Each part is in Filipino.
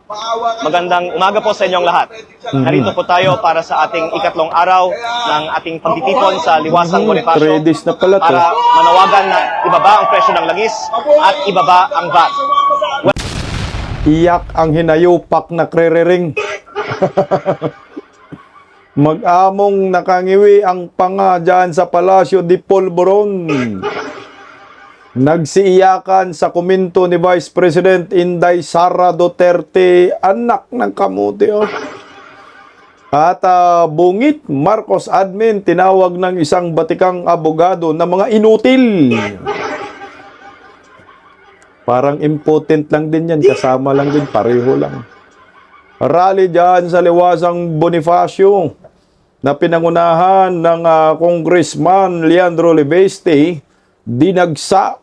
Magandang umaga po sa inyong lahat. Narito po tayo para sa ating ikatlong araw ng ating pagtitipon sa Liwasang Bonifacio 3 days na pala to. para manawagan na ibaba ang presyo ng langis at ibaba ang VAT. Iyak ang hinayupak na krerering. Mag-among nakangiwi ang panga dyan sa Palacio de Polvoron. Nagsiiyakan sa kuminto ni Vice President Inday Sara Duterte, anak ng kamuti. Oh. At bungit Marcos admin tinawag ng isang batikang abogado na mga inutil. Parang impotent lang din yan, kasama lang din, pareho lang. Rally dyan sa Liwasang Bonifacio na pinangunahan ng Congressman Leandro Libeste, dinagsa.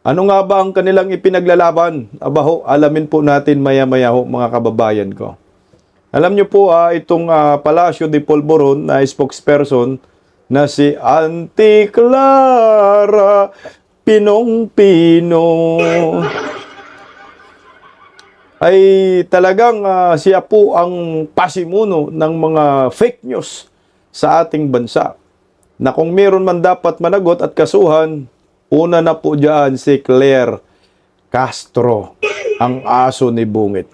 Ano nga ba ang kanilang ipinaglalaban? Abaho, alamin po natin maya-maya ho, mga kababayan ko. Alam nyo po, itong Palacio de Polvoron na spokesperson na si Auntie Clara Pinong-Pino ay talagang siya po ang pasimuno ng mga fake news sa ating bansa. Na kung meron man dapat managot at kasuhan, una na po dyan si Claire Castro, ang aso ni Bungit.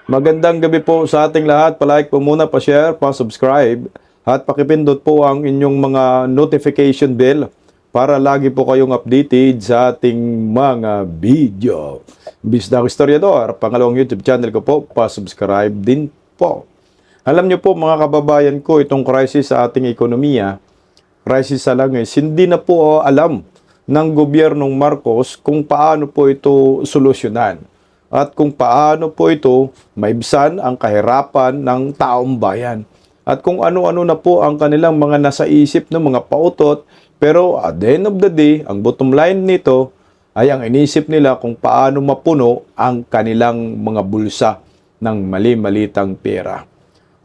Magandang gabi po sa ating lahat. Palike po muna, pa-share, pa-subscribe, at pakipindot po ang inyong mga notification bell para lagi po kayong updated sa ating mga video. Bisda ko Historiador, pangalawang YouTube channel ko po, pa-subscribe din po. Alam niyo po mga kababayan ko, itong crisis sa ating ekonomiya, crisis sa langis, hindi na po alam ng gobyernong Marcos kung paano po ito solusyonan at kung paano po ito maibsan ang kahirapan ng taong bayan at kung ano-ano na po ang kanilang mga nasa isip ng mga pautot. Pero at the end of the day, ang bottom line nito ay ang inisip nila kung paano mapuno ang kanilang mga bulsa ng mali-malitang pera.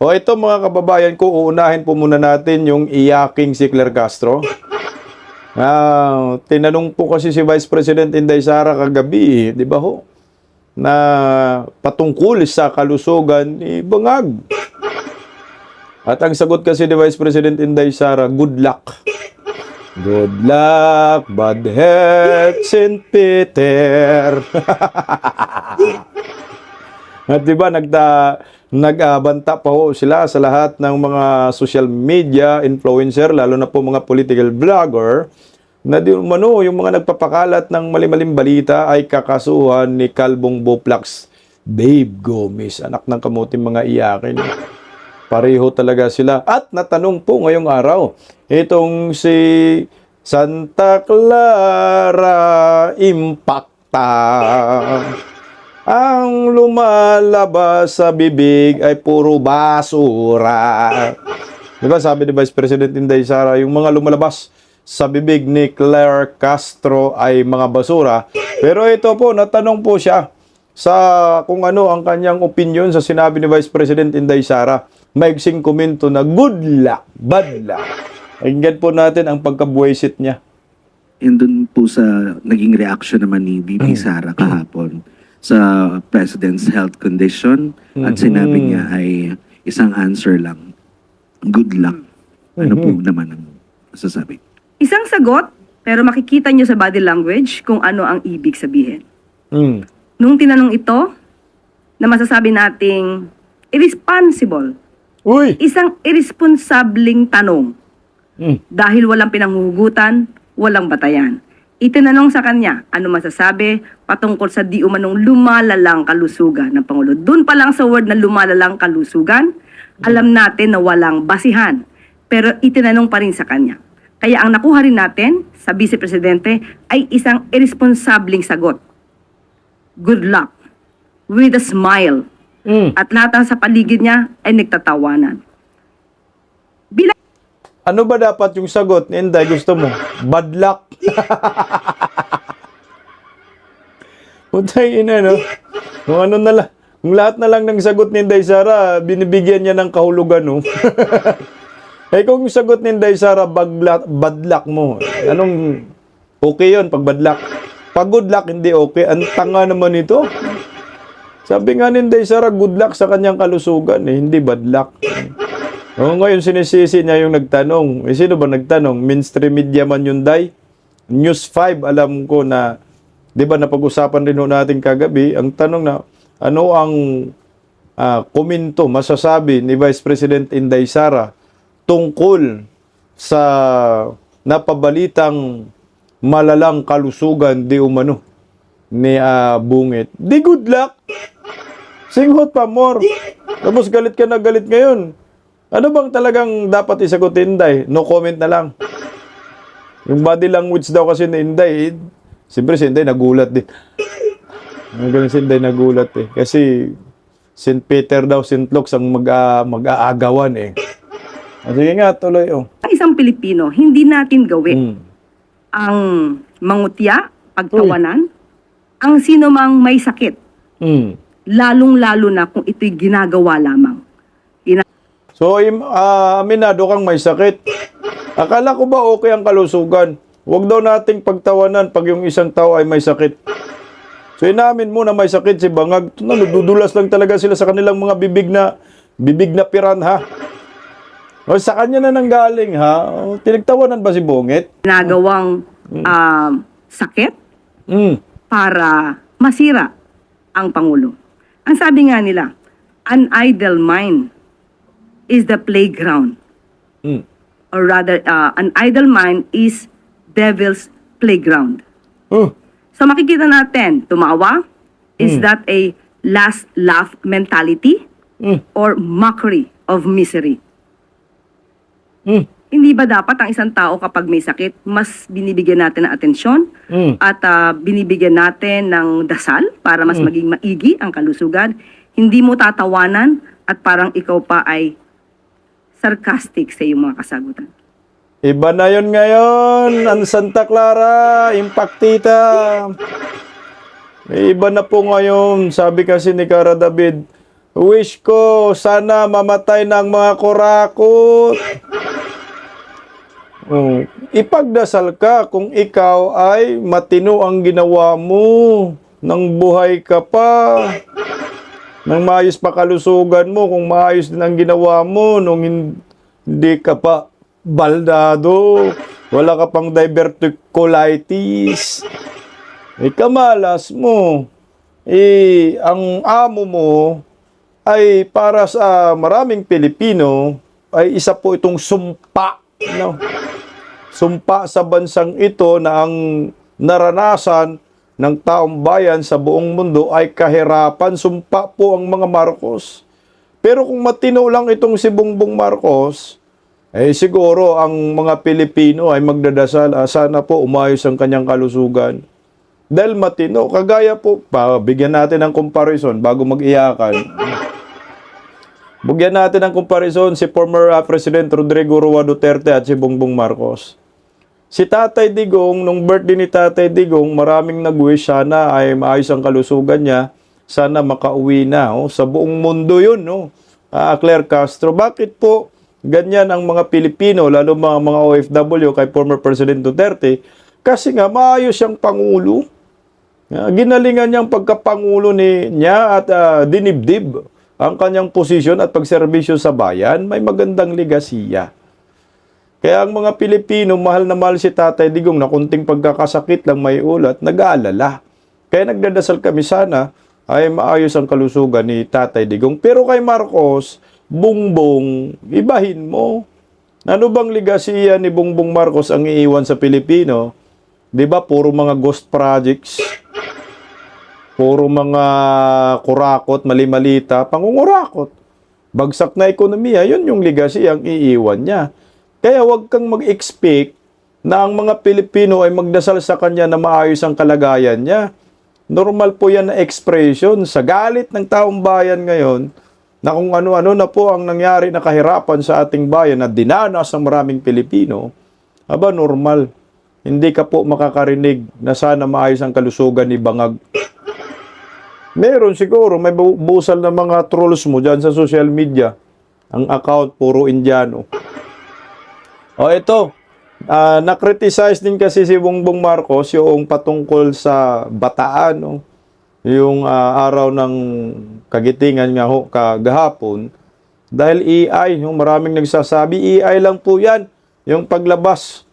O ito mga kababayan ko, uunahin po muna natin yung iyaking si Claire Castro. Tinanong po kasi si Vice President Inday Sara kagabi, di ba ho? Na patungkol sa kalusugan ni Bangag. At ang sagot kasi ni Vice President Inday Sara, good luck. Good luck, bad health, St. Peter. At diba, nag-abanta pa ho sila sa lahat ng mga social media influencer, lalo na po mga political vlogger, na di umano, yung mga nagpapakalat ng mali-maling balita ay kakasuhan ni Kalbong Boplax Dave Gomez, anak ng kamuting mga iyakin. Pareho talaga sila. At natanong po ngayong araw, itong si Santa Clara Impacta, ang lumalabas sa bibig ay puro basura. Diba sabi ni Vice President Inday Sara, yung mga lumalabas sa bibig ni Claire Castro ay mga basura. Pero ito po, natanong po siya sa kung ano ang kanyang opinion sa sinabi ni Vice President Inday Sara. Maigsing komento na good luck, bad luck. Inggan po natin ang pagkabuwisit niya. And dun po sa naging reaction naman ni VP Sara kahapon sa President's health condition at sinabi niya ay isang answer lang, good luck. Ano po naman ang masasabi? Isang sagot, pero makikita nyo sa body language kung ano ang ibig sabihin. Nung tinanong ito, na masasabi nating irresponsible, isang irresponsableng tanong. Dahil walang pinanghuhugutan, walang batayan. Itinanong sa kanya, ano masasabi patungkol sa di umanong lumalalang kalusugan ng Pangulo. Doon pa lang sa word na lumalalang kalusugan, alam natin na walang basihan. Pero itinanong pa rin sa kanya. Kaya ang nakuha rin natin sa Vice Presidente ay isang irresponsableng sagot. Good luck. With a smile. At lahat ng sa paligid niya ay nagtatawanan. Ano ba dapat yung sagot ni Inday? Gusto mo? Bad luck. Utay ina, no? Kung ano na lang. Kung lahat na lang ng sagot ni Inday Sara, binibigyan niya ng kahulugan, no? Eh kung yung sagot ni Inday Sara, bad luck mo. Anong okay yun pag bad luck? Pag good luck, hindi okay. Ang tanga naman ito. Sabi nga ni Inday Sara, good luck sa kanyang kalusugan, eh, hindi bad luck. O, ngayon sinisisi niya yung nagtanong. Eh, sino ba nagtanong? Mainstream media man yun, Day? News 5, alam ko na, di ba napag-usapan rin ho natin kagabi, ang tanong na, ano ang komento, masasabi ni Vice President Inday Sara tungkol sa napabalitang malalang kalusugan di umano ni Bungit. Di good luck. Singhot pa more. Tapos galit ka na galit ngayon. Ano bang talagang dapat isagutin, Inday? No comment na lang. Yung body language daw kasi ni Inday, siyempre si Inday nagulat din. Ang galing si Inday nagulat eh. Kasi St. Peter daw, St. Luke's ang mag-aagawan eh. Sige nga, tuloy oh. Ang isang Pilipino, hindi natin gawin ang mangutya, pagtawanan, ang sino mang may sakit. Lalong-lalo na kung ito'y ginagawa lamang. So, aminado kang may sakit. Akala ko ba okay ang kalusugan? Huwag daw nating pagtawanan pag yung isang tao ay may sakit. So, inamin mo na may sakit si Bangag. Dudulas lang talaga sila sa kanilang mga bibig na piranha. O, sa kanya na nanggaling, ha? O, tinagtawanan ba si Bungit? Ginagawang sakit para masira ang Pangulo. Ang sabi nga nila, an idle mind is the playground. Or rather, an idle mind is devil's playground. So makikita natin, tumawa, is that a last laugh mentality or mockery of misery? Hindi ba dapat ang isang tao kapag may sakit, mas binibigyan natin ng atensyon at binibigyan natin ng dasal para mas maging maigi ang kalusugan? Hindi mo tatawanan at parang ikaw pa ay sarcastic sa iyong mga kasagutan. Iba na yun ngayon, ang Santa Clara, Impactita. Iba na po ngayon, sabi kasi ni Cara David, wish ko sana mamatay ng mga kurakot. Ipagdasal ka kung ikaw ay matino ang ginawa mo, nang buhay ka pa, nang maayos pa kalusugan mo, kung maayos din ang ginawa mo, nung hindi ka pa baldado, wala ka pang diverticulitis, kamalas mo, ang amo mo ay para sa maraming Pilipino ay isa po itong sumpa, no? Sumpa sa bansang ito na ang naranasan ng taong bayan sa buong mundo ay kahirapan. Sumpa po ang mga Marcos. Pero kung matino lang itong si Bongbong Marcos, siguro ang mga Pilipino ay magdadasal, sana po umayos ang kanyang kalusugan. Dahil matino, kagaya po, bigyan natin ng comparison bago mag-iyakan. Bigyan natin ng comparison si former President Rodrigo Roa Duterte at si Bongbong Marcos. Si Tatay Digong, nung birthday ni Tatay Digong, maraming nag-wish sana ay maayos ang kalusugan niya. Sana makauwi na. Sa buong mundo yun, no? Claire Castro. Bakit po ganyan ang mga Pilipino, lalo mga OFW kay former President Duterte? Kasi nga, maayos siyang Pangulo. Ginalingan niyang pagkapangulo niya at dinibdib ang kanyang posisyon at pagserbisyo sa bayan. May magandang ligasiya. Kaya ang mga Pilipino, mahal na mahal si Tatay Digong na kunting pagkakasakit lang may ulat, nag-aalala. Kaya nagdadasal kami sana ay maayos ang kalusugan ni Tatay Digong. Pero kay Marcos, Bongbong, ibahin mo. Ano bang ligasiya ni Bongbong Marcos ang iiwan sa Pilipino? Di ba puro mga ghost projects? Puro mga kurakot, mali-malita, pangungurakot. Bagsak na ekonomiya, yun yung ligasiya ang iiwan niya. Kaya huwag kang mag-expect na ang mga Pilipino ay magdasal sa kanya na maayos ang kalagayan niya. Normal po yan na expression sa galit ng taong bayan ngayon na kung ano-ano na po ang nangyari na kahirapan sa ating bayan na dinanas ng maraming Pilipino. Aba, normal. Hindi ka po makakarinig na sana maayos ang kalusugan ni Bangag. Meron siguro, may busal na mga trolls mo dyan sa social media. Ang account, puro Indiano. Ito, na-criticize din kasi si Bongbong Marcos yung patungkol sa Bataan. yung araw ng kagitingan nga ho kagahapon dahil AI, yung maraming nagsasabi AI lang po yan, yung paglabas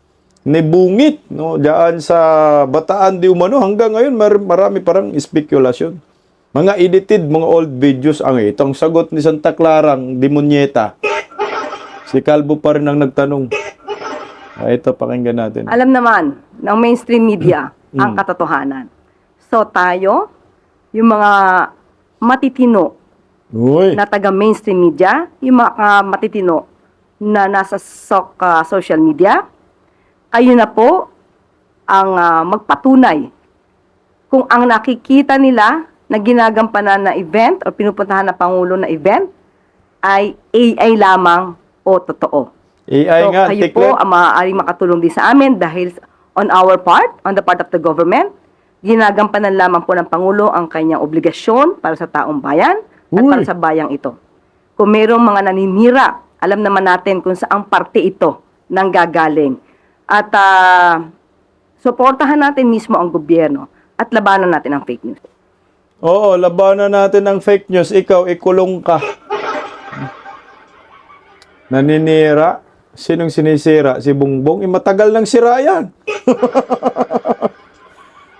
ni Bungit no diyan sa Bataan di Umano hanggang ngayon marami parang spekulasyon. Mga edited, mga old videos ang itong sagot ni Santa Clarang Demonyeta. Si Calvo pa rin ang nagtanong. Ito pakinggan natin. Alam naman ng mainstream media ang katotohanan. So tayo, yung mga matitino Uy. na taga mainstream media, yung mga matitino na nasa social media, kayo na po ang magpatunay kung ang nakikita nila na ginagampanan na event o pinupuntahan na Pangulo na event ay AI lamang o totoo. AI So nga, kayo po ang maaaring makatulong din sa amin dahil on our part, on the part of the government, ginagampanan lamang po ng Pangulo ang kanyang obligasyon para sa taong bayan at Uy. para sa bayang ito. Kung mayroong mga naninira, alam naman natin kung saang parte ito nang gagaling. At suportahan natin mismo ang gobyerno at labanan natin ang fake news. Oo, labanan natin ang fake news. Ikaw, ikulong ka. Naninira. Sinong sinisira? Si Bongbong? Matagal nang sira yan.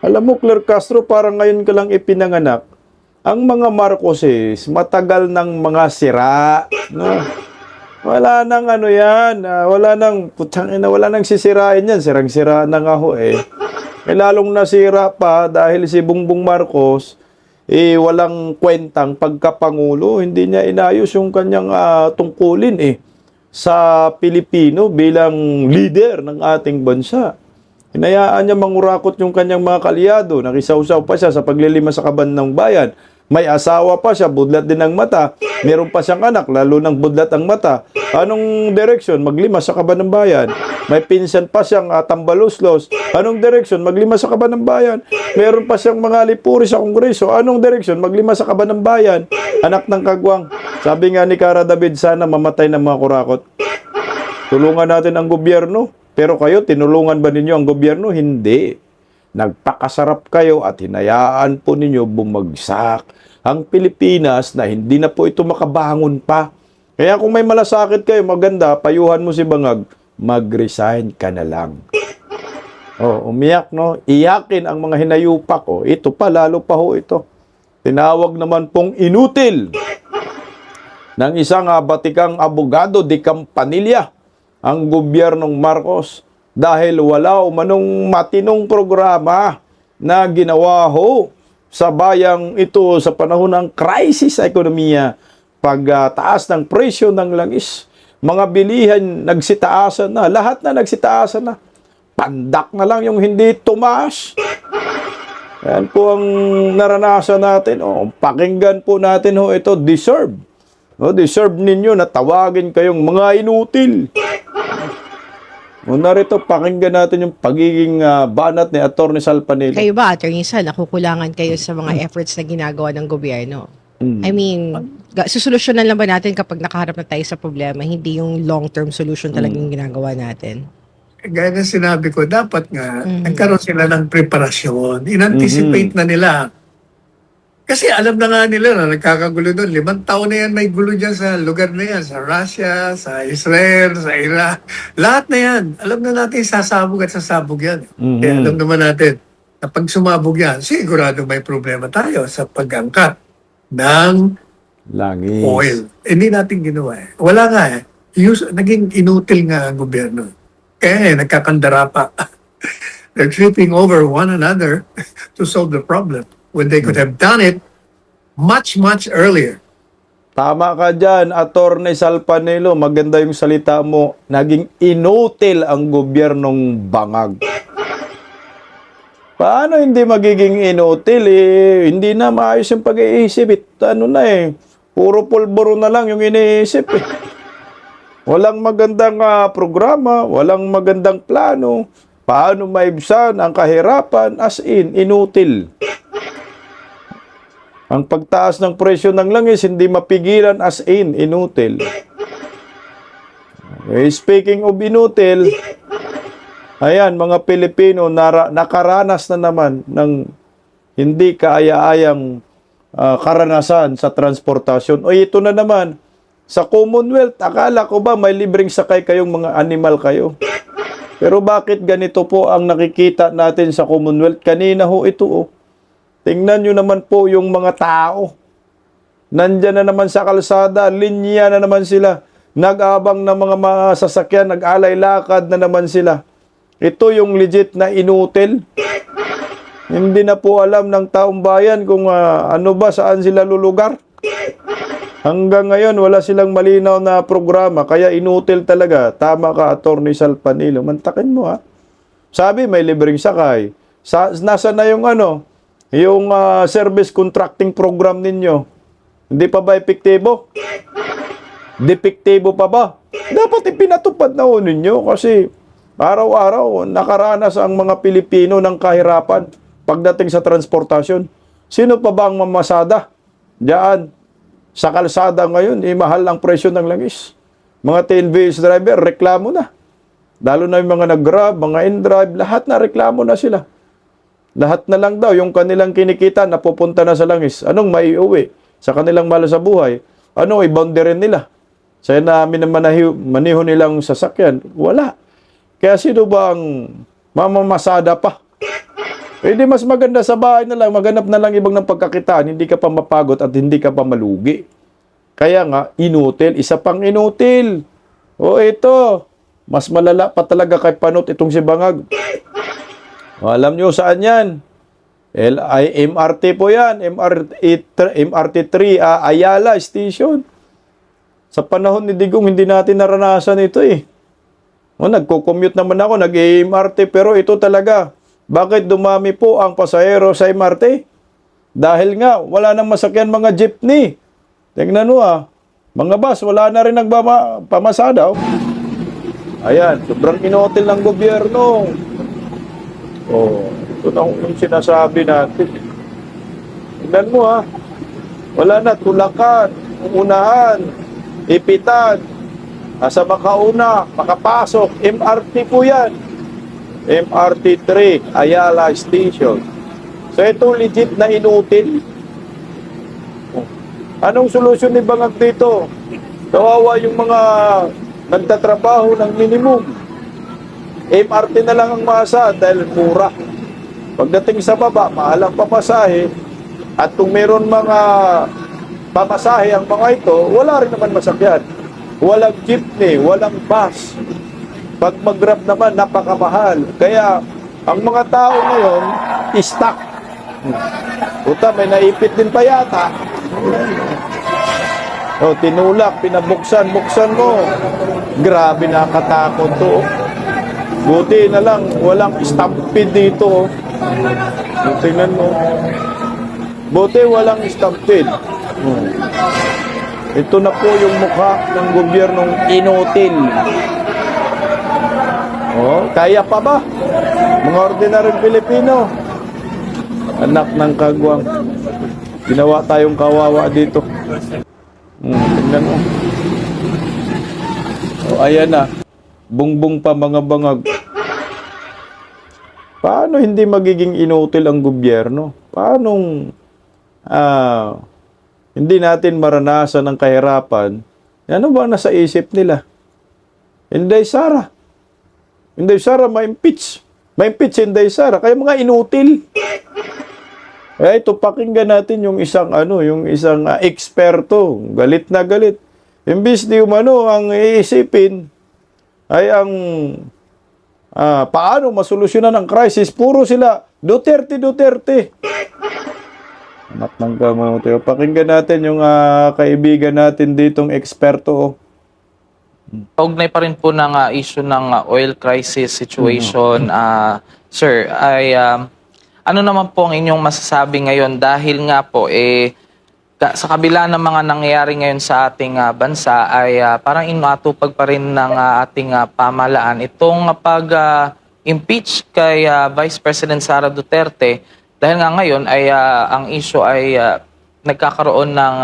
Alam mo, Claire Castro, parang ngayon ka lang ipinanganak. Ang mga Marcoses, matagal nang mga sira. No? Wala nang ano yan. Wala nang sisirain yan. Sirang-sira na nga ho eh. Lalong nasira pa dahil si Bongbong Marcos walang kwentang pagkapangulo, hindi niya inayos yung kanyang tungkulin sa Pilipino bilang leader ng ating bansa. Hinayaan niya mangurakot yung kanyang mga kalyado, nakisawsaw pa siya sa paglilima sa kaban ng bayan. May asawa pa siya, budlat din ang mata. Meron pa siyang anak, lalo ng budlat ang mata. Anong direksyon? Maglima sa kaban ng bayan. May pinsan pa siyang tambaluslos. Anong direksyon? Maglima sa kaban ng bayan. Meron pa siyang mga lipuri sa kongreso. Anong direksyon? Maglima sa kaban ng bayan. Anak ng kagwang. Sabi nga ni Cara David, sana mamatay ng mga kurakot. Tulungan natin ang gobyerno. Pero kayo, tinulungan ba ninyo ang gobyerno? Hindi. Nagpakasarap kayo at hinayaan po ninyo bumagsak ang Pilipinas na hindi na po ito makabangon pa. Kaya kung may malasakit kayo, maganda, payuhan mo si Bangag, mag-resign ka na lang. Umiyak, no? Iyakin ang mga hinayupak. Ito pa, lalo pa ho ito. Tinawag naman pong inutil ng isang batikang abogado di Campanilla ang gobyernong Marcos dahil wala umanong matinong programa na ginawa ho sa bayang ito sa panahon ng crisis sa ekonomiya, pagtaas ng presyo ng langis, mga bilihan nagsitaasan na, lahat na nagsitaasan na. Pandak na lang yung hindi tumaas. Yan po ang naranasan natin. Pakinggan po natin ho ito, deserve. Deserve ninyo na tawagin kayong mga inutil. Narito, pakinggan natin yung pagiging banat ni Atty. Sal Panelo. Kayo ba, Atty. Sal, nakukulangan kayo sa mga efforts na ginagawa ng gobyerno? I mean, susolusyonan lang ba natin kapag nakaharap na tayo sa problema, hindi yung long-term solution talagang ginagawa natin? Gaya na sinabi ko, dapat nga, nagkaroon sila ng preparasyon. In-anticipate na nila. Kasi alam na nga nila na nagkakagulo doon. 5 taon na yan may gulo dyan sa lugar na yan. Sa Russia, sa Israel, sa Iraq. Lahat na yan. Alam na natin sasabog at sasabog yan. Kaya alam naman natin na pag sumabog yan, sigurado may problema tayo sa pag-angkat ng langis. oil. Hindi natin ginawa eh. Wala nga eh. Naging inutil nga ang gobyerno. Kaya nagkakandara pa. They're tripping over one another to solve the problem when they could have done it much, much earlier. Tama ka dyan, Atty. Sal Panelo. Maganda yung salita mo. Naging inutil ang gobyernong Bangag. Paano hindi magiging inutil? Hindi na maayos yung pag-iisip. Puro pulburo na lang yung iniisip. Walang magandang programa, walang magandang plano. Paano maibsan ang kahirapan? As in, inutil. Ang pagtaas ng presyo ng langis, hindi mapigilan, as in, inutil. Speaking of inutil, ayan, mga Pilipino, nakaranas na naman ng hindi kaaya-ayang karanasan sa transportasyon. O ito na naman, sa Commonwealth, akala ko ba may libreng sakay kayong mga animal kayo? Pero bakit ganito po ang nakikita natin sa Commonwealth? Kanina ho ito oh. Tingnan nyo naman po yung mga tao. Nandyan na naman sa kalsada, linya na naman sila. Nag-abang ng mga sasakyan, nag-alay lakad na naman sila. Ito yung legit na inutil. Hindi na po alam ng taong bayan kung ano ba, saan sila lulugar. Hanggang ngayon, wala silang malinaw na programa, kaya inutil talaga. Tama ka, Attorney Salpanilo. Mantakin mo ha. Sabi, may libreng sakay. Nasa na yung yung service contracting program ninyo? Hindi pa ba epektibo? Depektibo pa ba? Dapat ipinatupad na ho ninyo kasi araw-araw nakaranas ang mga Pilipino ng kahirapan pagdating sa transportasyon. Sino pa ba ang mamasada? Diyan, sa kalsada ngayon, mahal ang presyo ng langis. Mga TNVS driver, reklamo na. Lalo na yung mga nag-grab, mga in-drive, lahat na reklamo na sila. Lahat na lang daw, yung kanilang kinikita, napupunta na sa langis. Anong maiuwi? Sa kanilang mahal sa buhay, anong i-boundary nila? Sa namin na maniho nilang sasakyan, wala. Kaya sino ba ang mamamasada pa? Hindi mas maganda sa bahay na lang, maghanap na lang ibang ng pagkakitaan, hindi ka pa mapagod at hindi ka pa malugi. Kaya nga, inutil, isa pang inutil. O ito, mas malala pa talaga kay Panot itong si Bangag. O, alam nyo saan yan? MRT po yan, MRT3, Ayala Station. Sa panahon ni Digong, hindi natin naranasan ito eh. O, nagko-commute naman ako, nag-MRT, pero ito talaga. Bakit dumami po ang pasahero sa MRT? Dahil nga, wala nang masakyan mga jeepney. Tingnan mo mga bus, wala na rin nagpamasada. Ayan, sobrang inutil ng gobyerno. Ito na yung sinasabi natin. Tingnan mo wala na, Tulakan, Unahan, Ipitan, sa makauna, makapasok, MRT po yan. MRT3, Ayala Station. So ito legit na inutil. Anong solusyon ni Bangag dito? Kawawa yung mga nagtatrabaho ng minimum. MRT na lang ang maasa dahil mura. Pagdating sa baba, mahal ang pamasahe. At kung meron mga pamasahe ang mga ito, wala rin naman masakyan. Walang jeepney, walang bus. Pag mag-grab naman, napakamahal. Kaya, ang mga tao ngayon, stuck. Puta, may naipit din pa yata. Tinulak, pinabuksan, buksan mo. Grabe, nakatakot to. Buti na lang, walang stampede dito. Tingnan mo. Buti walang stampede. Ito na po yung mukha ng gobyernong inutil. Kaya pa ba? Mga ordinaryong Pilipino. Anak ng kagwang. Ginawa tayong kawawa dito. Tingnan mo. Ayan na. Bungbong pa mga Bangag. Paano hindi magiging inutil ang gobyerno? Paanong hindi natin maranasan ang kahirapan? Ano ba nasa isip nila? Inday Sara. Inday Sara ma-impeach. Ma-impeach Inday Sara. Kaya mga inutil. Ito, pakinggan natin yung isang eksperto. Galit na galit. Imbis di ang iisipin ay ang paano masolusyonan ang crisis. Puro sila Duterte. Anak ng kamote. Pakinggan natin yung kaibigan natin ditong eksperto. Kaugnay pa rin po ng issue ng oil crisis situation, sir, ay ano naman po ang inyong masasabi ngayon dahil nga po sa kabila ng mga nangyayari ngayon sa ating bansa ay parang inatupag pa rin ng ating pamahalaan itong pag-impeach kay Vice President Sara Duterte dahil nga ngayon ay ang issue ay nagkakaroon ng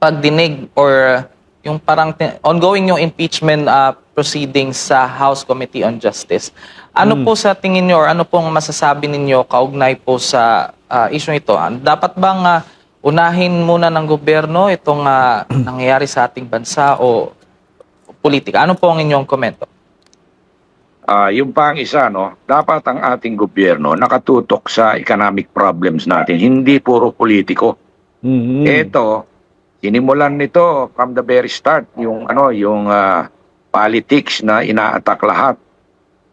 pagdinig or yung parang ongoing yung impeachment proceedings sa House Committee on Justice. Ano po sa tingin nyo or ano pong masasabi ninyo kaugnay po sa issue ito? Dapat bang unahin muna ng gobyerno itong nangyayari sa ating bansa o politika? Ano po ang inyong komento? Yung pang isa, no, dapat ang ating gobyerno nakatutok sa economic problems natin, hindi puro politiko. Ito, sinimulan nito from the very start, yung politics na ina-attack lahat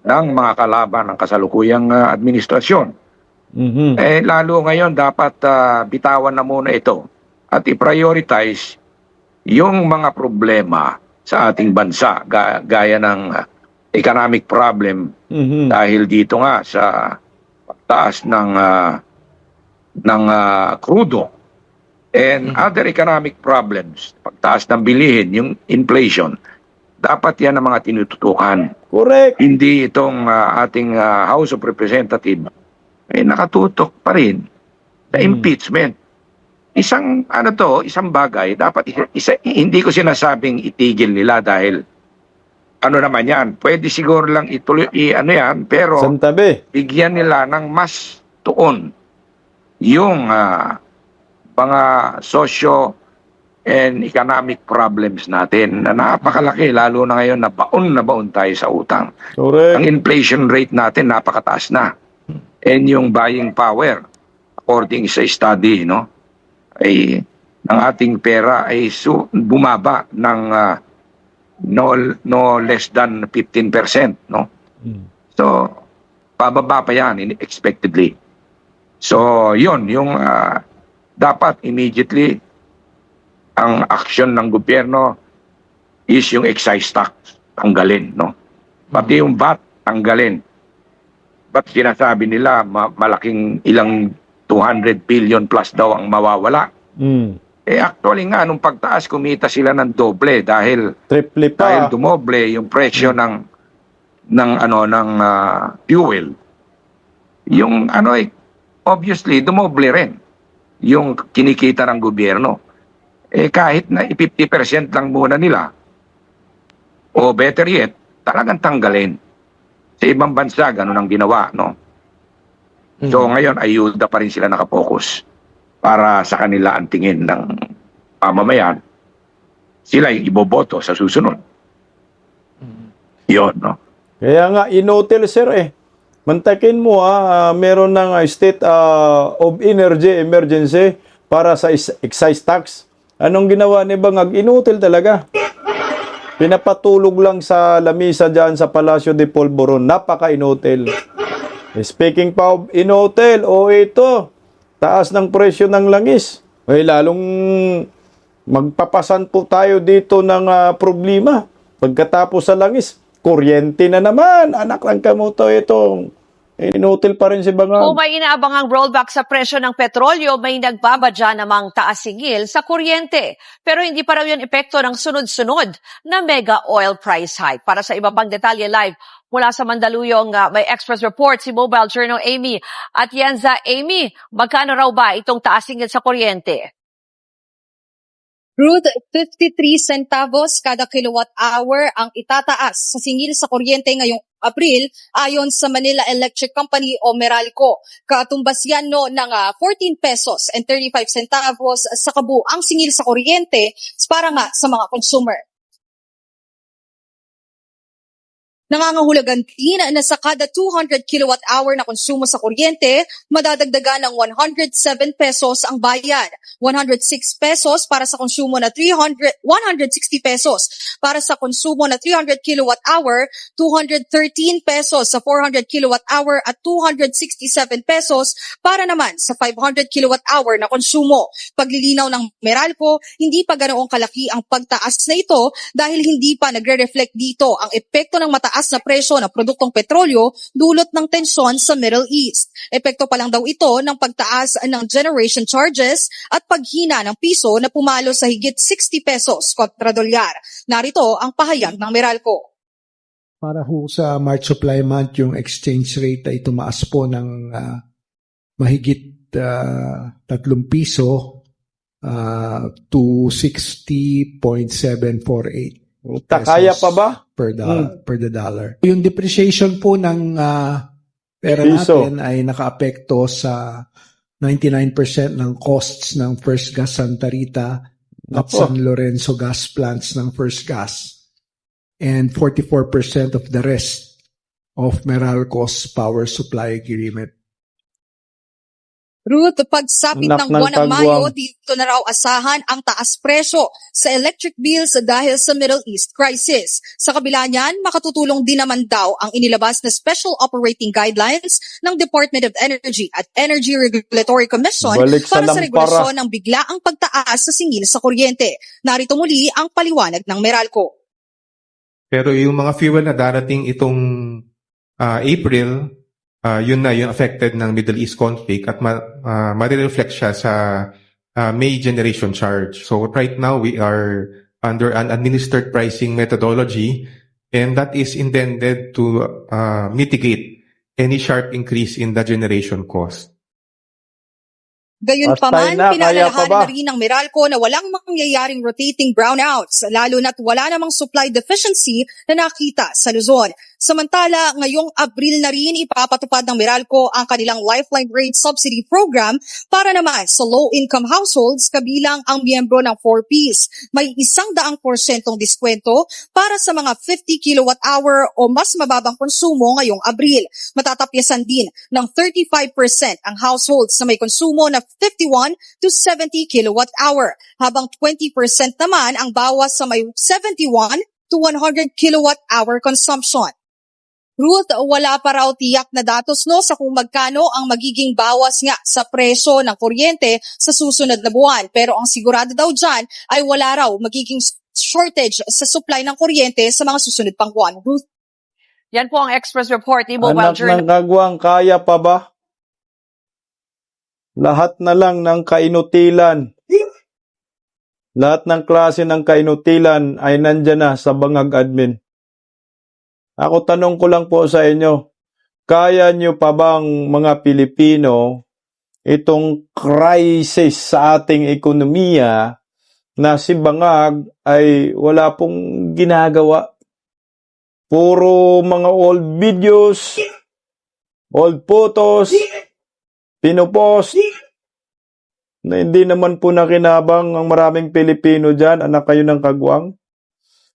ng mga kalaban ng kasalukuyang administrasyon. Lalo ngayon, dapat bitawan na muna ito at i-prioritize yung mga problema sa ating bansa, gaya ng economic problem dahil dito nga sa pagtaas ng krudo and other economic problems, pagtaas ng bilihin, yung inflation, dapat yan ang mga tinututukan. Correct. Hindi itong ating House of Representatives nakatutok pa rin sa impeachment. Isang bagay, dapat hindi ko sinasabing itigil nila dahil ano naman yan, pwede siguro lang ituloy, yan, pero Santabi. bigyan nila ng mas tuon yung mga socio and economic problems natin na napakalaki, lalo na ngayon na baon tayo sa utang. Correct. Ang inflation rate natin napakataas na. And yung buying power, according sa study, no, ay ng ating pera ay bumaba ng no less than 15%, no? So, pababa pa yan expectedly. So, yun, yung dapat immediately ang action ng gobyerno is yung excise tax, tanggalin, no? Pati yung VAT, tanggalin. Ba't sinasabi nila malaking ilang 200 billion plus daw ang mawawala? Actually nga, nung pagtaas, kumita sila ng doble dahil Triple pa. dahil dumoble yung presyo ng fuel. Yung obviously dumoble rin yung kinikita ng gobyerno. Kahit na 50% lang muna nila, o better yet, talagang tanggalin. Sa ibang bansa, ganun ang ginawa, no? So ngayon, ayuda pa rin sila nakapokus para sa kanila ang tingin ng pamamayan. Sila yung iboboto sa susunod. Yun, no? Kaya nga, inotel, sir, Mantakin mo, meron ng state of energy emergency para sa excise tax. Anong ginawa ni Bangag? Inotel talaga. Pinapatulog lang sa lamisa dyan sa Palacio de Polvoron. Napaka-inotel. Speaking pa of inotel, ito, taas ng presyo ng langis. Lalong magpapasan po tayo dito ng problema. Pagkatapos sa langis, kuryente na naman. Anak ng kamuto itong inutil pa rin si Bangag. Kung may inaabangang rollback sa presyo ng petrolyo, may nagbabadya namang taas-singil sa kuryente. Pero hindi pa raw yun epekto ng sunod-sunod na mega oil price hike. Para sa iba pang detalye live mula sa Mandaluyong, may Express Report si Mobile Journal Amy Atienza. Amy, magkano raw ba itong taas-singil sa kuryente? Crude, 53 centavos kada kilowatt hour ang itataas sa singil sa kuryente ngayong Abril ayon sa Manila Electric Company o Meralco. Katumbas yan ng 14 pesos and 35 centavos sa kabuang singil sa kuryente para nga sa mga consumer. Nangangahulugan din na sa kada 200 kilowatt hour na konsumo sa kuryente, madadagdagan ng 107 pesos ang bayad. 106 pesos para sa konsumo na 160 pesos para sa konsumo na 300 kilowatt hour, 213 pesos sa 400 kilowatt hour at 267 pesos para naman sa 500 kilowatt hour na konsumo. Paglilinaw ng Meralco, hindi pa ganoong kalaki ang pagtaas na ito dahil hindi pa nagre-reflect dito ang epekto ng mataas na presyo ng produktong petrolyo dulot ng tensyon sa Middle East. Epekto pa lang daw ito ng pagtaas ng generation charges at paghina ng piso na pumalo sa higit 60 pesos kontra dolyar. Narito ang pahayag ng Meralco. Para ho sa March supply month, yung exchange rate ay tumaas po ng mahigit 3 piso to 60.748 Kaya pa ba? per the dollar. Yung depreciation po ng pera Piso. natin ay nakaapekto sa 99% ng costs ng First Gas Santa Rita at Nako. San Lorenzo gas plants ng First Gas, and 44% of the rest of Meralco's power supply agreement. Ruth, pagsapit Anak ng buwan ng ng Mayo, kagwang. dito na raw asahan ang taas presyo sa electric bills dahil sa Middle East crisis. Sa kabila niyan, makatutulong din naman daw ang inilabas na Special Operating Guidelines ng Department of Energy at Energy Regulatory Commission Balik sa para sa lampara. regulasyon ng biglaang pagtaas sa singil sa kuryente. Narito muli ang paliwanag ng Meralco. Pero yung mga fuel na darating itong April, yun na yung affected ng Middle East conflict at ma-reflect siya sa May generation charge. So right now we are under an administered pricing methodology, and that is intended to mitigate any sharp increase in the generation cost. Gayunpaman, Basta na, kaya pa pinaalalahanan ba? na rin ng Meralco na walang mangyayaring rotating brownouts, lalo na't wala namang supply deficiency na nakita sa Luzon. Samantala, ngayong Abril na rin ipapatupad ng Meralco ang kanilang Lifeline Rate Subsidy Program para naman sa low-income households kabilang ang miyembro ng 4Ps. May 100% diskwento para sa mga 50 kilowatt-hour o mas mababang konsumo ngayong Abril. Matatapyasan din ng 35% ang households na may konsumo na 51 to 70 kilowatt-hour, habang 20% naman ang bawas sa may 71 to 100 kilowatt-hour consumption. Ruth, wala pa raw tiyak na datos sa kung magkano ang magiging bawas nga sa presyo ng kuryente sa susunod na buwan. Pero ang sigurado daw dyan ay wala raw magiging shortage sa supply ng kuryente sa mga susunod pang buwan. Ruth? Yan po ang Express Report ni Mobile Anak Journal. ng kagwang, kaya pa ba? Lahat na lang ng kainutilan. Lahat ng klase ng kainutilan ay nandyan na sa bangag admin. Ako tanong ko lang po sa inyo, kaya nyo pa bang mga Pilipino itong crisis sa ating ekonomiya na si Bangag ay wala pong ginagawa? Puro mga old videos, old photos, pinopost, na hindi naman po nakinabang ang maraming Pilipino dyan, anak kayo ng kagwang.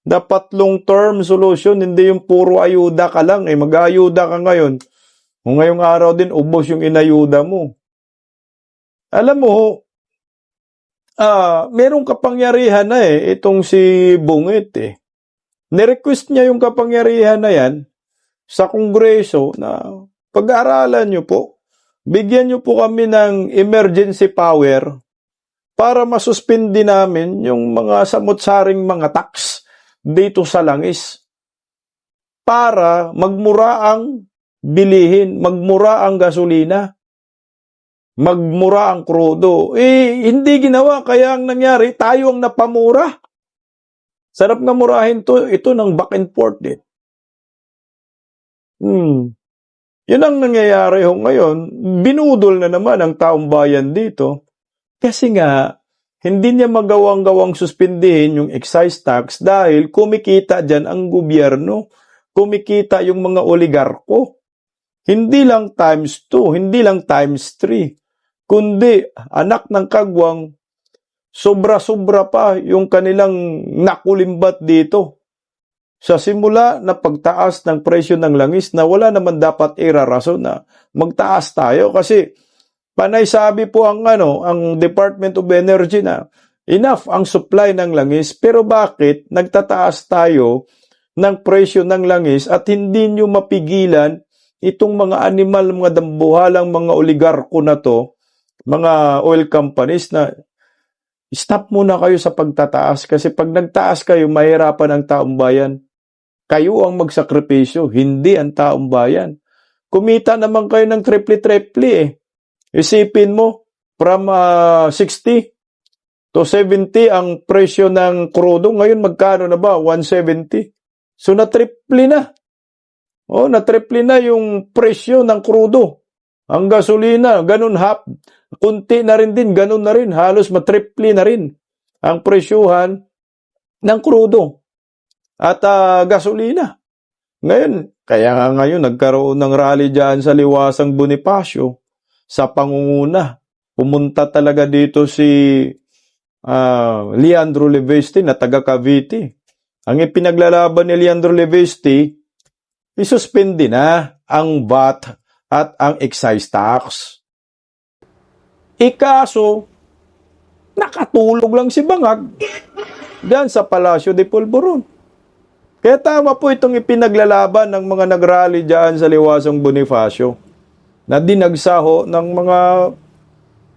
Dapat long-term solution, hindi yung puro ayuda ka lang. Mag-ayuda ka ngayon. Kung ngayong araw din, ubos yung inayuda mo. Alam mo, merong kapangyarihan na itong si Bungit Nirequest niya yung kapangyarihan na yan sa Kongreso na pag-aaralan nyo po. Bigyan nyo po kami ng emergency power para masuspindi namin yung mga samot-saring mga tax dito sa langis para magmura ang bilihin, magmura ang gasolina, magmura ang krudo. Hindi ginawa, kaya ang nangyari, tayo ang napamura. Sarap na murahin ito ng back and forth Yun ang nangyayari ngayon. Binudol na naman ang taong bayan dito. Kasi nga, hindi niya magawang-gawang suspindihin yung excise tax dahil kumikita dyan ang gobyerno. Kumikita yung mga oligarko. Hindi lang times 2, hindi lang times 3, kundi anak ng kagwang, sobra-sobra pa yung kanilang nakulimbat dito. Sa simula na pagtaas ng presyo ng langis na wala naman dapat irarason na magtaas tayo kasi panay sabi po ang Department of Energy na enough ang supply ng langis, pero bakit nagtataas tayo ng presyo ng langis at hindi nyo mapigilan itong mga animal, mga dambuhalang mga oligarko na to, mga oil companies na stop muna kayo sa pagtataas kasi pag nagtaas kayo, mahirapan ang taong bayan. Kayo ang magsakripisyo, hindi ang taong bayan. Kumita naman kayo ng triple-triple Isipin mo, from 60 to 70 ang presyo ng krudo. Ngayon magkano na ba? 170. So natriple na. Natriple na yung presyo ng krudo. Ang gasolina, ganun half. Kunti na rin din, ganun na rin. Halos matriple na rin ang presyuhan ng krudo at gasolina. Ngayon, kaya nga ngayon nagkaroon ng rally dyan sa Liwasang Bonifacio sa pangunguna. Pumunta talaga dito si Leandro Leveste na taga Cavite. Ang ipinaglalaban ni Leandro Leveste, isuspindi na ang VAT at ang excise tax. Ikaso, nakatulog lang si Bangag diyan sa Palacio de Polvoron. Kaya tama po itong ipinaglalaban ng mga nagrally diyan sa Liwasang Bonifacio na dinagsaho ng mga,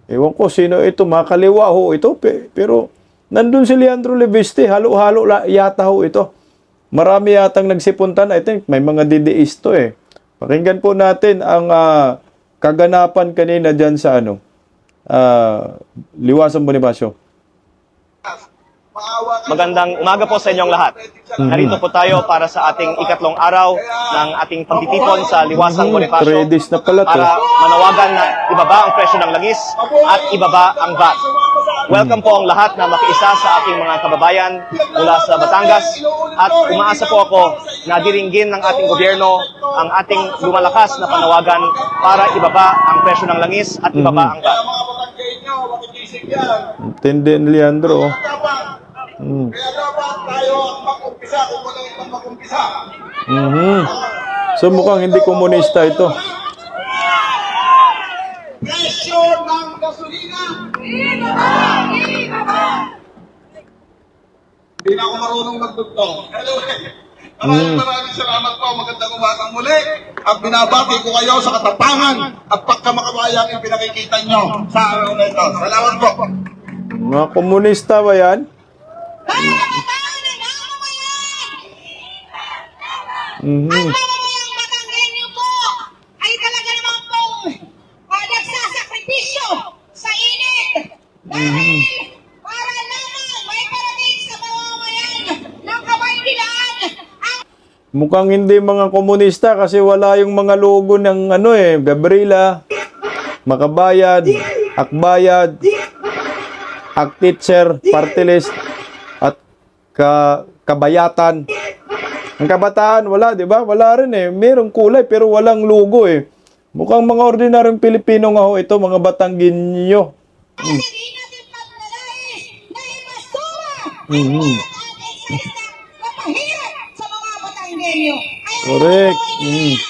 ewan ko sino ito, mga kaliwa ho ito, pero nandun si Leandro Leveste, halo-halo yata ho ito. Marami yatang nagsipuntan, I think may mga DDIs to eh. Pakinggan po natin ang kaganapan kanina diyan sa Liwasang Bonifacio. Magandang umaga po sa inyong lahat. Narito po tayo para sa ating ikatlong araw ng ating pagtitipon sa Liwasang Bonifacio 3 days na pala to. para manawagan na ibaba ang presyo ng langis at ibaba ang VAT. Welcome po ang lahat na makiisa sa ating mga kababayan mula sa Batangas at umaasa po ako na diringgin ng ating gobyerno ang ating lumalakas na panawagan para ibaba ang presyo ng langis at ibaba ang VAT. Intindi ni Leandro. Kaya dapat tayo ang mag-umpisa kung wala ibang mag-umpisa. So mukhang hindi komunista ito. Presyo ng gasolina. Hindi na ako marunong magdugtong. Maraming salamat po. Magandang umagang muli. At binabati ko kayo sa katapangan at pagkamakabayang yung pinakikita nyo sa araw na ito. Salamat po. Mga komunista ba yan? Ang mamamayang Batanggenyo po ay talaga naman pong nagsasakripisyo sa init dahil para lamang may parating sa mamamayan ng Kamaynilaan ang Mukhang hindi mga komunista kasi wala yung mga logo ng Gabriela, Makabayad, Akbayad, Aktitser, Party List, at Kabayatan. Ang Kabataan, wala, di ba? Wala rin eh. Merong kulay pero walang logo eh. Mukhang mga ordinaryong Pilipino nga ho ito, mga Batanggenyo. hindi natin paglalais dahil mas tuwa ang kapahirap sa mga Batanggenyo. Correct.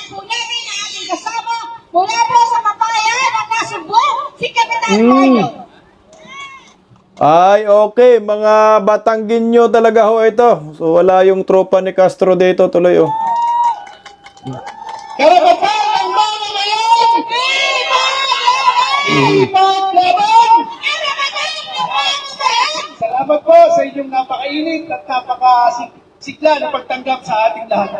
Po namin ang ating kasama mula po sa Kabayan ng Nasugbo, si Kapitan Mayo. Ay, okay. Mga Batanggenyo talaga ho ito. So, wala yung tropa ni Castro dito tuloy, oh. Karapatan ng mamamayan! Ipaglaban! Salamat po sa inyong napakainit at napakasigla na pagtanggap sa ating lahat.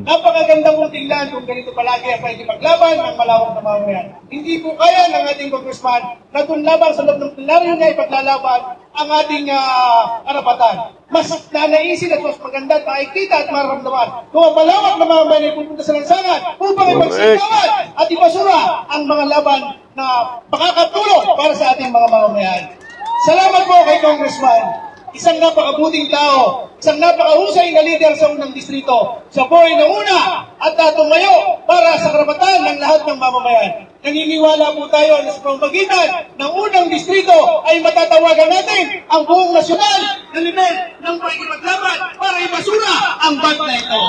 Napakagandang mong tingnan kung ganito palagi ang pwede maglaban ng malawak na mamamayan. Hindi po kaya ng ating congressman na tunlaban sa loob ng plenaryo niya ipaglalaban ang ating karapatan. Mas nanaisin at mas maganda at makikita at maramdaman kung ang malawak na mamamayan ay pupunta sa lansangan upang ipagsigawan at ipasura ang mga laban na makakatulong para sa ating mga mamamayan. Salamat po kay Congressman. Isang napakabuting tao, isang napakahusay na leader sa unang distrito. Siya po ay nauna at tumayo para sa karapatan ng lahat ng mamamayan. Naniniwala po tayo na sa pamamagitan ng unang distrito ay matatawagan natin ang buong nasyonal na nivel ng pakikipaglaban para ipasura ang bat na ito.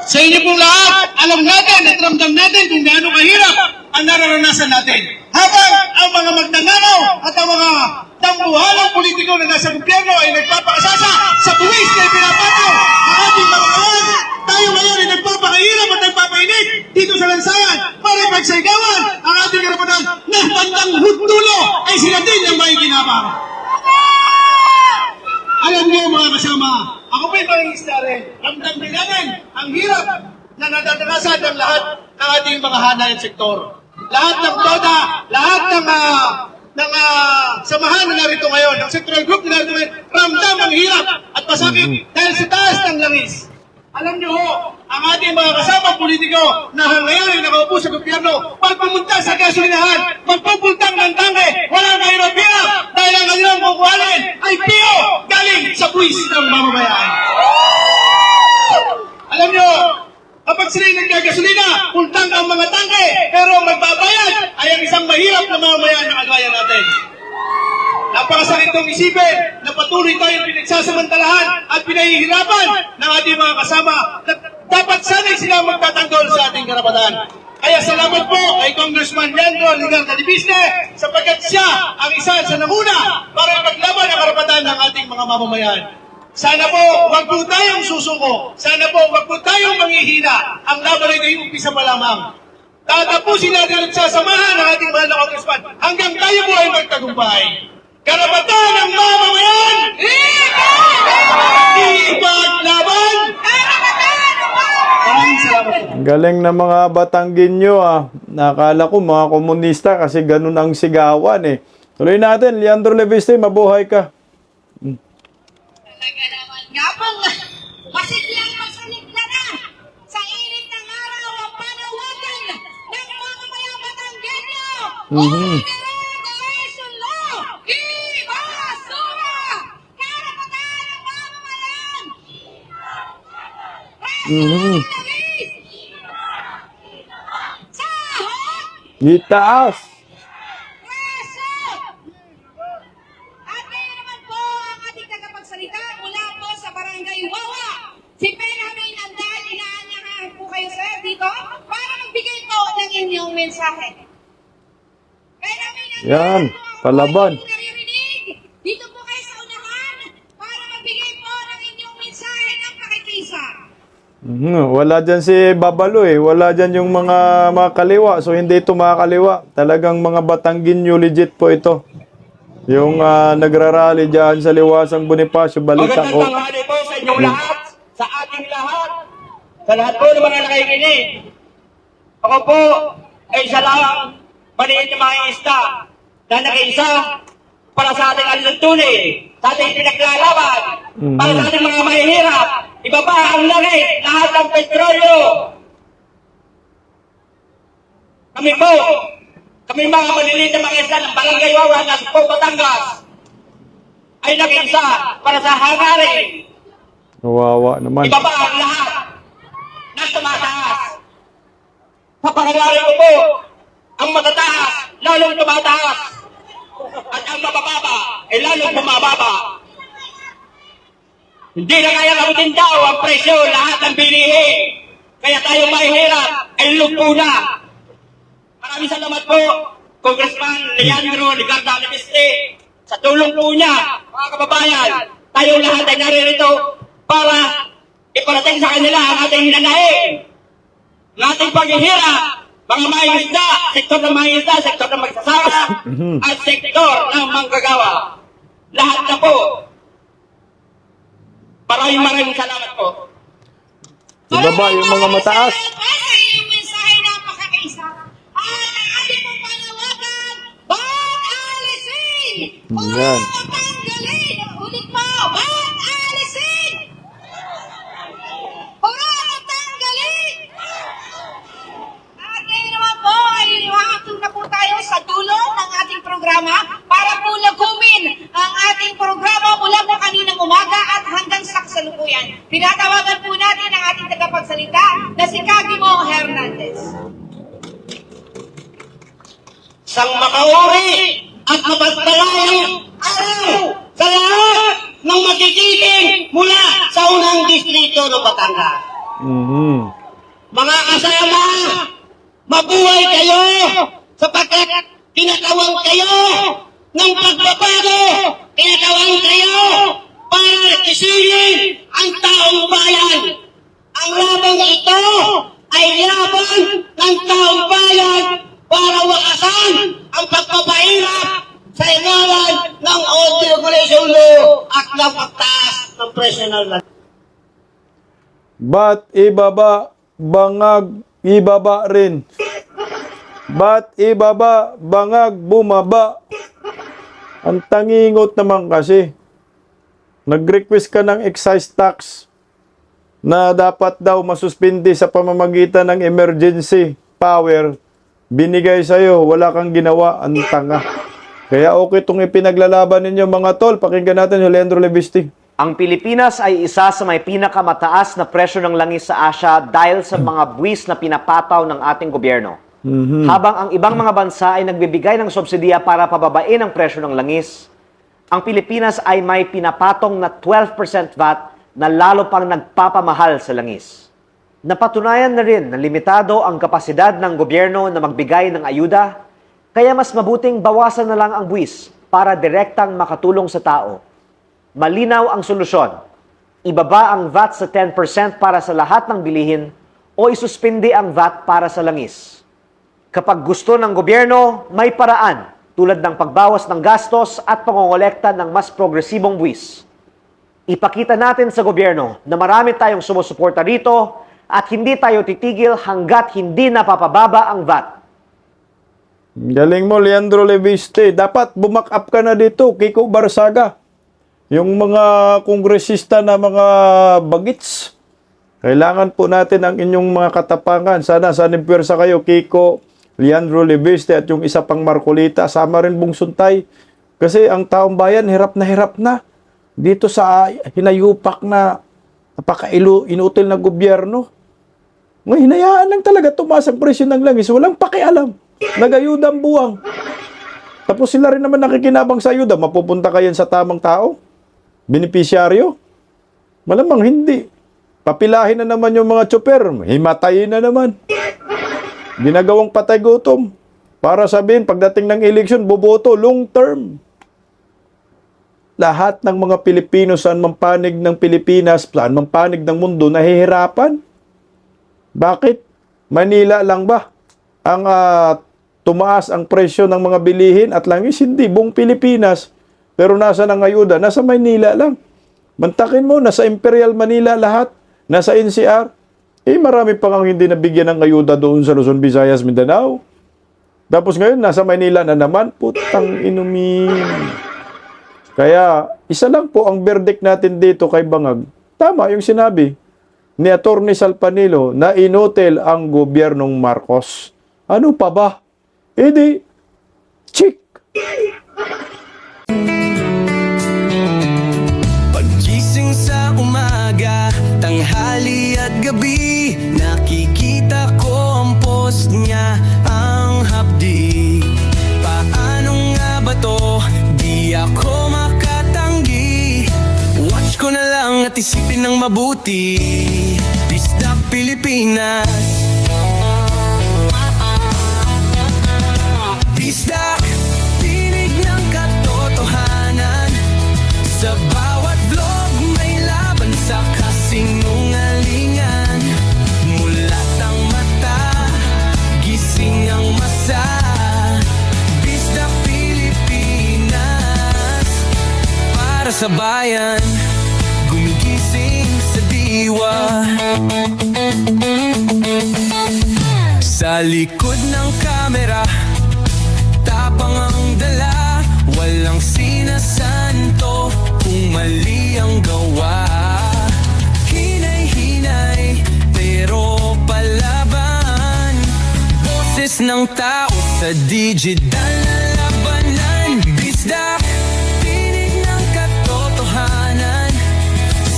Sa inyo pong lahat, alam natin at ramdam natin kung gaano kahirap ang nararanasan natin. Habang ang mga magnanakaw at ang mga tambuhalang politiko na nasa gobyerno ay nagpapakasasa sa buwis na ipinapataw ang ating mga kawan, tayo ngayon ay nagpapakahirap at nagpapainit dito sa lansangan para ipagsigawan ang ating karapatan na bandang dulo ay sila din ang may ginapang. Alam niyo mga kasama, ako po'y mangingisda rin. Ramdam din natin ang hirap na nadadanasan ng lahat ng ating mga hanay at sektor. Lahat ng toda, lahat ng samahan na narito ngayon, ng sectoral group na narito ngayon, ramdam ang hirap at pasakit dahil sa taas ng langis. Alam niyo ho, ang ating mga kasamang politiko na ngayon ay nakaupo sa gobyerno, pag pumunta sa gasolinahan, magpupuntang ng tangke, wala mayroong pira dahil ang kanilang kukuhanin ay piyo galing sa buwis ng mamamayan. Alam niyo, kapag sila'y nagkagasolina, puntang ang mga tangke, pero ang magbabayad ay ang isang mahirap na mamamayan na kagaya natin. Napakasakit itong isipin na patuloy tayong pinagsasamantalahan at pinahihirapan ng ating mga kasama na dapat sana'y sila magtatanggol sa ating karapatan. Kaya salamat po kay Congressman Leandro Ligarda Libisne sapagkat siya ang isa sa nanguna para ipaglaban ang karapatan ng ating mga mamamayan. Sana po wag po tayong susuko. Sana po wag po tayong manghihina. Ang laban ay umpisa pa lamang. Tatapusin natin at sasamahan ng ating mahal na Congressman hanggang tayo po ay magtagumpay. Karapatan ng mamamayan! Ipaglaban! Maraming salamat po. Ang galing na mga Batanggenyo Nakala ko mga komunista kasi ganun ang sigawan eh. Tuloy natin, Leandro Libisne, mabuhay ka. Talaga naman nga pong masiglang masaligla na sa init ng araw ang panawagan ng mamamayang Batanggenyo. Deregulation law! Ibasura! Karapatan ng mamamayan! Sahod! Itaas! Preso! At ngayon naman po ang ating tagapagsalita mula po sa Barangay Wawa. Si Benjamin Andal, inaanyahan po kayo sir dito para magbigay po ng inyong mensahe. Benjamin Andal, Yan, palaban. kung naririnig, dito po kayo sa unahan para magbigay po ng inyong mensahe ng pakikisa. Wala dyan si Babalo eh. Wala dyan yung mga kaliwa. So hindi ito mga kaliwa. Talagang mga Batanggenyo legit po ito. Yung nagrarally dyan sa Liwasang Bonifacio, balita ko. Magandang tanghali po sa inyong lahat, sa ating lahat, sa lahat po ng mga nakikinig. Ako po ay isa lang maliit na mga isda na nakiisa para sa ating alituntunin, sa ating pinaglalaban, para sa ating mga mahihirap. Ibaba ang langit, lahat ng petrolyo. Kami mga maliliit na mga isda ng Barangay Wawa na sa Batangas ay nag-isa para sa hangarin. Kawawa naman. Ibaba ang lahat na tumataas. Sa pangyayari ko po, ang matataas, lalong tumataas. At ang mabababa, ay lalong bumababa. Hindi na kaya kamutin daw ang presyo, lahat ng bilihin. Kaya tayo mahihirap, ay lupo na. Maraming salamat po, Congressman Leandro Ligarda Libisne, sa tulong po niya, mga kababayan. Tayong lahat ay naririto para iparating sa kanila ang ating hinanahin. Ang ating paghihirap, mga mangingisda, sektor ng mangingisda, sektor ng magsasaka, at sektor ng manggagawa. Lahat na po. Maraming salamat po. Ibaba yung mga mataas. Sa iyong mensahe napakakaisa. At ang ating pong panawagan, ba't alisin? Yan. Tanggalin! Ulit po, ba't alisin? Tanggalin! At ngayon naman po ay hahatol na po tayo sa dulo ng ating programa para po lagumin ang ating programa mula po kaninang umaga at hanggang sa kasalukuyan. Tinatawagan po natin ang ating tagapagsalita na si Kagimo Hernandez. Sang makauri at mapagpalayang araw sa lahat ng magigiting mula sa unang distrito ng Batangas. Mga kasama, mabuhay kayo sapagkat tinatawag kayo ng pagbabago, tinatawag kayo para isilin ang taong bayan. Ang labang ito ay laban ng taong bayan para wakasan ang pagpapahirap sa ilalim ng Anti-Regulation Law at ng pagtaas ng presyo ng land. Ba't ibaba, bangag, ibaba rin. Ba't ibaba, bangag, bumaba. Ang tangingot naman kasi. Nag-request ka ng excise tax. na dapat daw masuspindi sa pamamagitan ng emergency power, binigay sa'yo, wala kang ginawa, ang tanga. Kaya okay itong ipinaglalaban ninyo mga tol. Pakinggan natin yung Leandro Levisti. Ang Pilipinas ay isa sa may pinakamataas na presyo ng langis sa Asia dahil sa mga buwis na pinapataw ng ating gobyerno. Habang ang ibang mga bansa ay nagbibigay ng subsidiya para pababain ang presyo ng langis, ang Pilipinas ay may pinapatong na 12% VAT na lalo pang nagpapamahal sa langis. Napatunayan na rin na limitado ang kapasidad ng gobyerno na magbigay ng ayuda, kaya mas mabuting bawasan na lang ang buwis para direktang makatulong sa tao. Malinaw ang solusyon. Ibaba ang VAT sa 10% para sa lahat ng bilihin o isuspindi ang VAT para sa langis. Kapag gusto ng gobyerno, may paraan tulad ng pagbawas ng gastos at pangongolekta ng mas progresibong buwis. Ipakita natin sa gobyerno na marami tayong sumusuporta rito at hindi tayo titigil hanggat hindi napapababa ang VAT. Galing mo, Leandro Levisti. Dapat bumak up ka na dito, Kiko Barsaga. Yung mga kongresista na mga bagits, kailangan po natin ang inyong mga katapangan. Sana sanipwersa kayo, Kiko, Leandro Levisti at yung isa pang Marcolita. Sama rin Bong Suntay. Kasi ang taong bayan, hirap na dito sa hinayupak na napaka-inutil na gobyerno. Ngayon, hinayaan lang talaga tumaas ang presyo ng langis. Walang pakialam. Nag-ayuda ang buwang. Tapos sila rin naman nakikinabang sa ayuda. Mapupunta kayo sa tamang tao? Benepisyaryo? Malamang hindi. Papilahin na naman yung mga tsoper. Himatayin na naman. Ginagawang patay gutom. Para sabihin, pagdating ng eleksyon, boboto, long term. Lahat ng mga Pilipino, saan man panig ng Pilipinas, saan man panig ng mundo, nahihirapan. Bakit? Manila lang ba ang tumaas ang presyo ng mga bilihin at langis? Hindi. Buong Pilipinas. Pero nasa ng ayuda? Nasa Maynila lang. Mantakin mo, nasa Imperial Manila lahat. Nasa NCR. Marami pa kang hindi nabigyan ng ayuda doon sa Luzon, Visayas, Mindanao. Tapos ngayon, nasa Maynila na naman. Putang inumin. Kaya, isa lang po ang verdict natin dito kay Bangag. Tama yung sinabi ni Atty. Salpanilo na inutil ang gobyernong Marcos. Ano pa ba? Di, chick! Pagising sa umaga, tanghali at gabi, nakikita ko ang post niya, ang hapdi. Paano nga ba to? Di ako makatanggi. Watch ko na lang at isipin ng mabuti. Bisdak Pilipinas. Bisdak, tinig ng katotohanan. Sa bawat vlog may laban sa kasinungalingan. Mulat ang mata, gising ang masa. Bisdak Pilipinas, para sa bayan, gumigising sa diwa. Sa likod ng kamera, tapang ang dala, walang sinasanto kung mali ang gawa. Hinay-hinay, pero palaban. Boses ng tao sa digital na labanan. Bisdak, tinig ng katotohanan.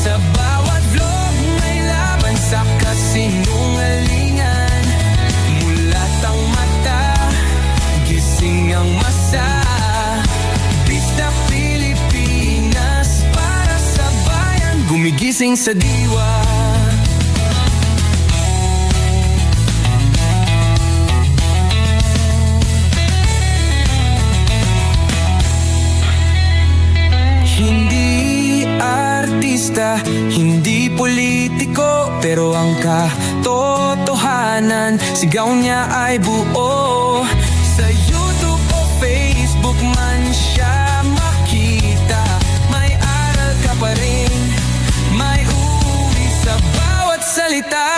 Sa bawat vlog may laban sa kasinungalingan. Mulat ang mata, gising ang masa. Bisdak Pilipinas, para sa bayan, gumigising sa diwa. Hindi artista, hindi politiko, pero ang katotohanan, sigaw niya ay buo. Sa YouTube o Facebook man siya makita, may aral ka pa rin, may uri sa bawat salita.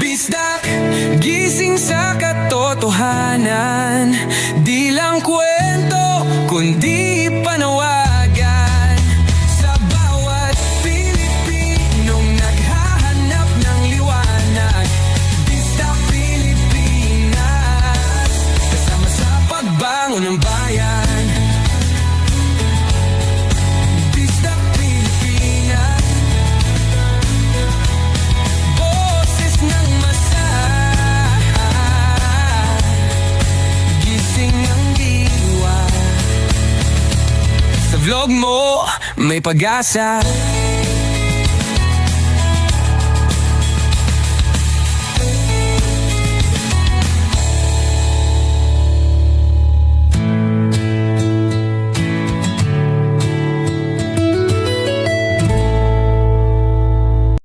Bisdak, gising sa katotohanan, di lang kwento, kundi panawagan. Sa ng bayan. Pista Pilipinas, boses ng masa, gising ang diwa. Sa vlog mo, may pag-asa.